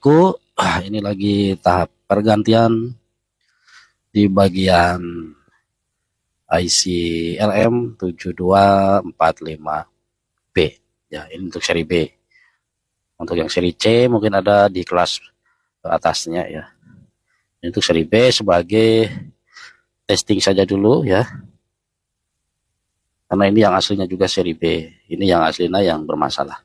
bosku, ini lagi tahap pergantian di bagian IC LM7245B. Ya, ini untuk seri B. Untuk yang seri C mungkin ada di kelas atasnya ya. Ini untuk seri B sebagai testing saja dulu ya. Karena ini yang aslinya juga seri B. Ini yang aslinya yang bermasalah.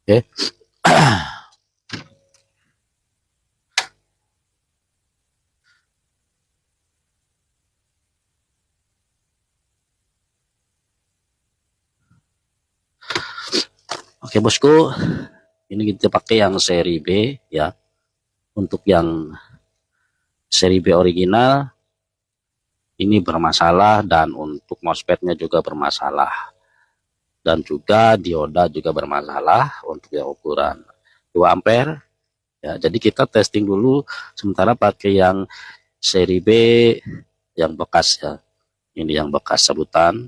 Oke. Oke bosku, ini kita pakai yang seri B ya. Untuk yang seri B original ini bermasalah, dan untuk MOSFET-nya juga bermasalah, dan juga dioda juga bermasalah untuk yang ukuran 2 ampere ya. Jadi kita testing dulu sementara pakai yang seri B yang bekas ya. Ini yang bekas sabutan,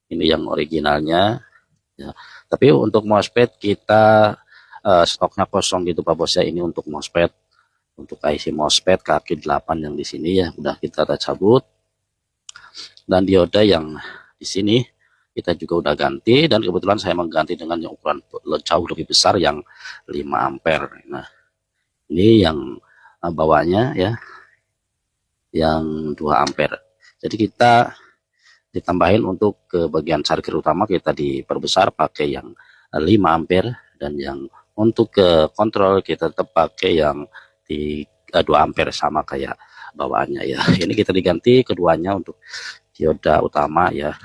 ini yang originalnya ya. Tapi untuk MOSFET kita stoknya kosong gitu Pak Bos ya. Ini untuk MOSFET, untuk IC MOSFET kaki 8 yang di sini ya udah kita cabut, dan dioda yang di sini kita juga udah ganti, dan kebetulan saya mengganti dengan yang ukuran jauh lebih besar yang 5 ampere. Nah, ini yang bawahnya ya, yang 2 ampere. Jadi kita ditambahin untuk ke bagian charger utama kita diperbesar pakai yang 5 ampere, dan yang untuk ke kontrol kita tetap pakai yang di 2 ampere sama kayak bawaannya ya. Ini kita diganti keduanya untuk dioda utama ya.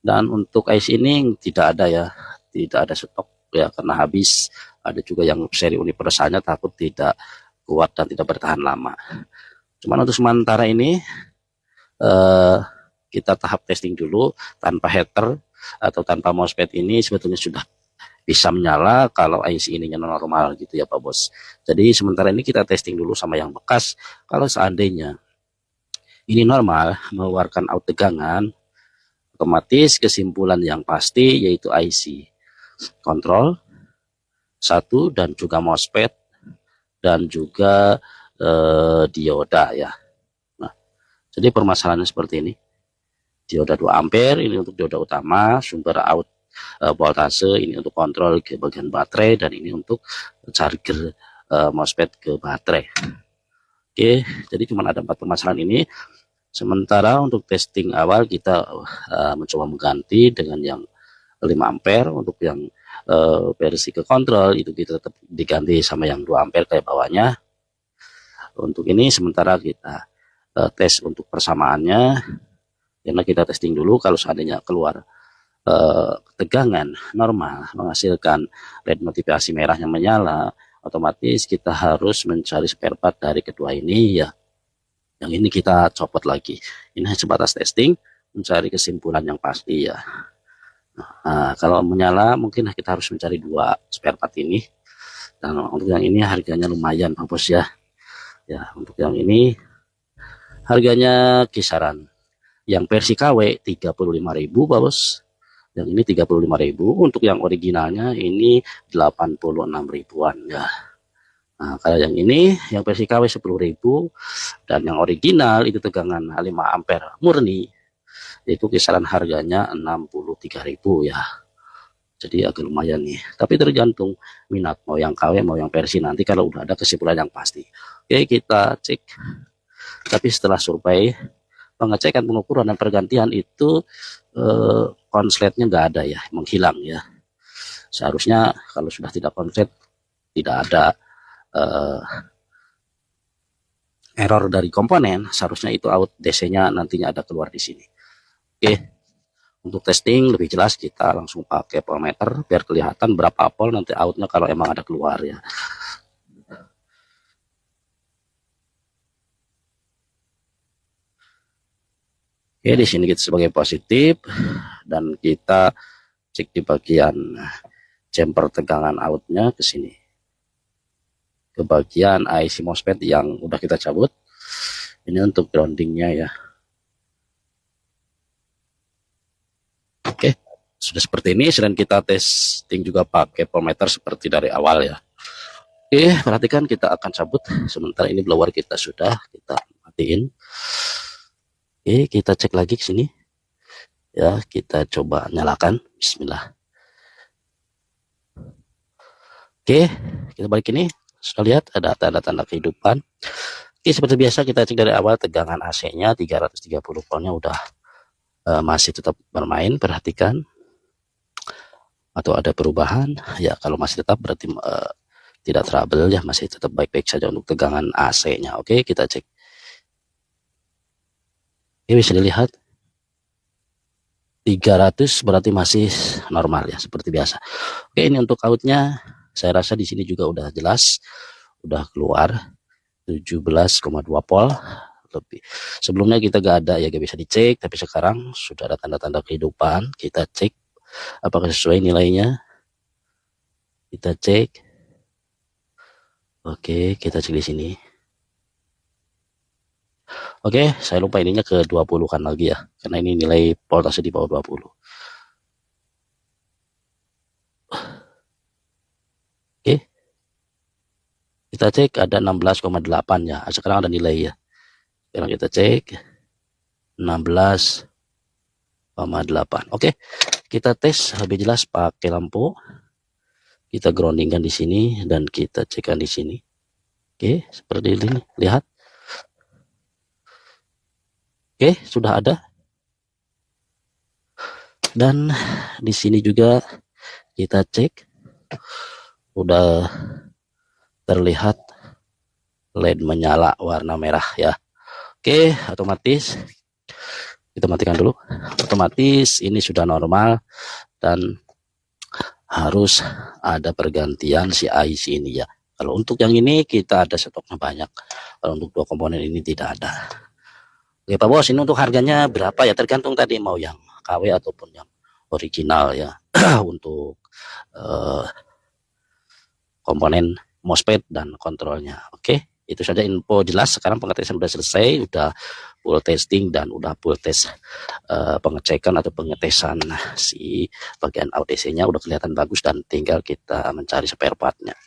Dan untuk IC ini tidak ada ya, tidak ada stok ya karena habis. Ada juga yang seri universalnya takut tidak kuat dan tidak bertahan lama. Cuman untuk sementara ini kita tahap testing dulu tanpa heater atau tanpa MOSFET. Ini sebetulnya sudah bisa menyala kalau IC ininya normal gitu ya Pak Bos. Jadi sementara ini kita testing dulu sama yang bekas. Kalau seandainya ini normal mengeluarkan out tegangan, otomatis kesimpulan yang pasti yaitu IC kontrol satu dan juga MOSFET dan juga dioda ya. Nah, jadi permasalahannya seperti ini. Dioda 2 ampere ini untuk dioda utama, sumber out voltase ini untuk kontrol ke bagian baterai, dan ini untuk charger MOSFET ke baterai. Oke, jadi cuma ada 4 permasalahan ini. Sementara untuk testing awal kita mencoba mengganti dengan yang 5 ampere. Untuk yang versi ke kontrol itu kita tetap diganti sama yang 2 ampere kayak bawahnya. Untuk ini sementara kita tes untuk persamaannya, karena kita testing dulu. Kalau seandainya keluar tegangan normal menghasilkan LED notifikasi merahnya menyala, otomatis kita harus mencari spare part dari kedua ini ya. Yang ini kita copot lagi. Ini hanya sebatas testing, mencari kesimpulan yang pasti ya. Nah, kalau menyala mungkin kita harus mencari 2 spare part ini. Dan untuk yang ini harganya lumayan Pak Bos ya. Ya, untuk yang ini harganya kisaran yang versi KW 35.000 Pak Bos. Yang ini 35.000. Untuk yang originalnya ini 86 ribuan ya. Nah, kalau yang ini yang versi KW 10.000, dan yang original itu tegangan 5 ampere murni itu kisaran harganya 63.000 ya. Jadi agak lumayan nih. Tapi tergantung minat, mau yang KW mau yang versi, nanti kalau udah ada kesimpulan yang pasti. Oke, kita cek. Tapi setelah survei, pengecekan, pengukuran dan pergantian itu konsletnya nggak ada ya, menghilang ya. Seharusnya kalau sudah tidak konslet tidak ada error dari komponen, seharusnya itu out DC-nya nantinya ada keluar di sini. Oke, untuk testing lebih jelas kita langsung pakai voltmeter biar kelihatan berapa volt nanti outnya kalau emang ada keluar ya. Oke, di sini kita sebagai positif, dan kita cek di bagian jumper tegangan outnya ke sini, ke bagian IC MOSFET yang udah kita cabut. Ini untuk groundingnya ya. Sudah seperti ini, selain kita testing juga pakai voltmeter seperti dari awal ya. Oke, perhatikan kita akan cabut. Sementara ini blower kita sudah kita matiin. Oke, kita cek lagi ke sini. Ya, kita coba nyalakan. Bismillah. Oke, kita balik ini. Sudah lihat ada tanda-tanda kehidupan. Oke, seperti biasa kita cek dari awal tegangan AC-nya 330 voltnya udah masih tetap bermain. Perhatikan. Atau ada perubahan. Ya, kalau masih tetap berarti tidak trouble ya, masih tetap baik-baik saja untuk tegangan AC-nya. Oke, kita cek. Ini bisa dilihat 300 berarti masih normal ya, seperti biasa. Oke, ini untuk outnya saya rasa di sini juga udah jelas, udah keluar 17,2 volt lebih. Sebelumnya kita gak ada ya, gak bisa dicek, tapi sekarang sudah ada tanda-tanda kehidupan. Kita cek apakah sesuai nilainya. Kita cek. Oke, kita cek di sini. Oke, saya lupa ininya ke 20 kan lagi ya, karena ini nilai voltase di bawah 20. Oke, kita cek ada 16,8 ya, sekarang ada nilai ya. Sekarang kita cek 16,8. Oke, kita tes lebih jelas pakai lampu. Kita groundingkan di sini dan kita cekkan di sini. Oke, seperti ini. Lihat. Oke, sudah ada. Dan di sini juga kita cek. Udah terlihat LED menyala warna merah ya. Oke, otomatis kita matikan dulu. Otomatis ini sudah normal dan harus ada pergantian si IC ini ya. Kalau untuk yang ini kita ada stoknya banyak. Kalau untuk dua komponen ini tidak ada. Oke Pak Bos, ini untuk harganya berapa ya? Tergantung tadi mau yang KW ataupun yang original ya. Untuk komponen MOSFET dan kontrolnya. Oke, itu saja info jelas. Sekarang pengetesan sudah selesai, udah full testing dan udah full tes pengecekan atau pengetesan si bagian AUDC-nya udah kelihatan bagus dan tinggal kita mencari spare part-nya.